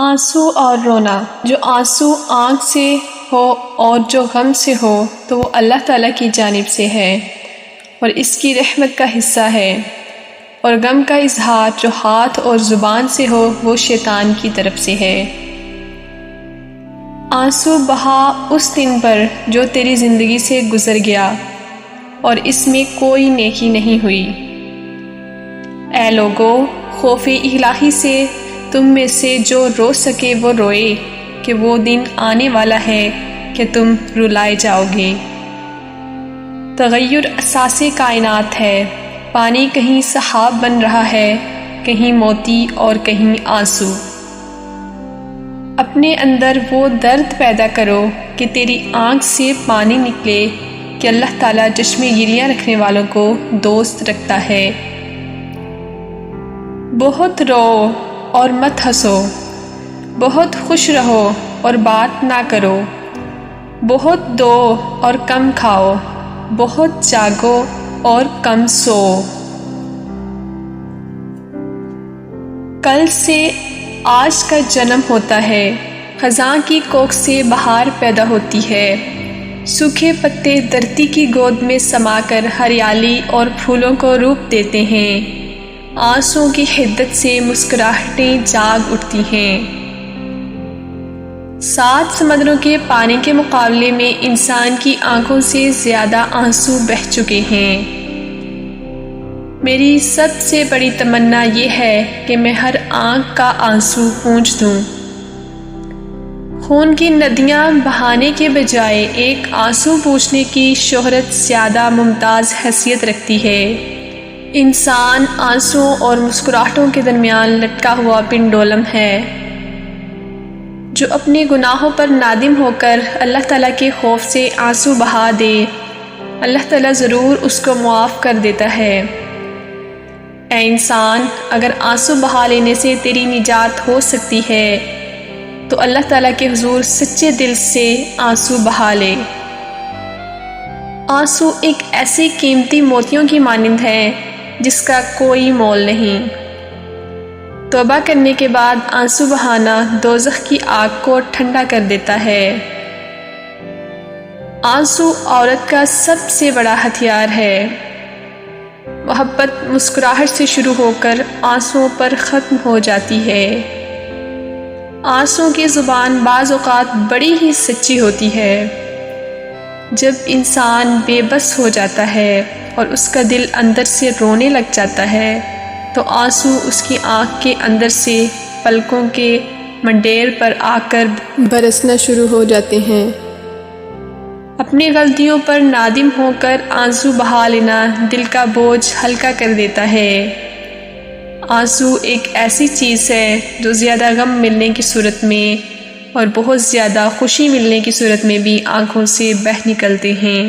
آنسو اور رونا، جو آنسو آنکھ سے ہو اور جو غم سے ہو تو وہ اللہ تعالیٰ کی جانب سے ہے اور اس کی رحمت کا حصہ ہے، اور غم کا اظہار جو ہاتھ اور زبان سے ہو وہ شیطان کی طرف سے ہے۔ آنسو بہا اس دن پر جو تیری زندگی سے گزر گیا اور اس میں کوئی نیکی نہیں ہوئی۔ اے لوگو، خوف الہی سے تم میں سے جو رو سکے وہ روئے کہ وہ دن آنے والا ہے کہ تم رلائے جاؤ گے۔ تغیر اساس کائنات ہے، پانی کہیں سحاب بن رہا ہے، کہیں موتی اور کہیں آنسو۔ اپنے اندر وہ درد پیدا کرو کہ تیری آنکھ سے پانی نکلے کہ اللہ تعالیٰ چشم گریاں رکھنے والوں کو دوست رکھتا ہے۔ بہت رو اور مت ہنسو، بہت خوش رہو اور بات نہ کرو، بہت دو اور کم کھاؤ، بہت جاگو اور کم سو۔ کل سے آج کا جنم ہوتا ہے، خزاں کی کوکھ سے بہار پیدا ہوتی ہے، سوکھے پتے دھرتی کی گود میں سما کر ہریالی اور پھولوں کو روپ دیتے ہیں، آنسوؤں کی حدت سے مسکراہٹیں جاگ اٹھتی ہیں۔ 7 سمندروں کے پانی کے مقابلے میں انسان کی آنکھوں سے زیادہ آنسو بہہ چکے ہیں۔ میری سب سے بڑی تمنا یہ ہے کہ میں ہر آنکھ کا آنسو پونچھ دوں۔ خون کی ندیاں بہانے کے بجائے ایک آنسو پوچھنے کی شہرت زیادہ ممتاز حیثیت رکھتی ہے۔ انسان آنسوؤں اور مسکراہٹوں کے درمیان لٹکا ہوا پنڈولم ہے۔ جو اپنے گناہوں پر نادم ہو کر اللہ تعالیٰ کے خوف سے آنسو بہا دے، اللہ تعالیٰ ضرور اس کو معاف کر دیتا ہے۔ اے انسان، اگر آنسو بہا لینے سے تیری نجات ہو سکتی ہے تو اللہ تعالیٰ کے حضور سچے دل سے آنسو بہا لے۔ آنسو ایک ایسی قیمتی موتیوں کی مانند ہے جس کا کوئی مول نہیں۔ توبہ کرنے کے بعد آنسو بہانا دوزخ کی آگ کو ٹھنڈا کر دیتا ہے۔ آنسو عورت کا سب سے بڑا ہتھیار ہے۔ محبت مسکراہٹ سے شروع ہو کر آنسوؤں پر ختم ہو جاتی ہے۔ آنسوؤں کی زبان بعض اوقات بڑی ہی سچی ہوتی ہے۔ جب انسان بے بس ہو جاتا ہے اور اس کا دل اندر سے رونے لگ جاتا ہے تو آنسو اس کی آنکھ کے اندر سے پلکوں کے منڈیر پر آ کر برسنا شروع ہو جاتے ہیں۔ اپنی غلطیوں پر نادم ہو کر آنسو بہا لینا دل کا بوجھ ہلکا کر دیتا ہے۔ آنسو ایک ایسی چیز ہے جو زیادہ غم ملنے کی صورت میں اور بہت زیادہ خوشی ملنے کی صورت میں بھی آنکھوں سے بہہ نکلتے ہیں۔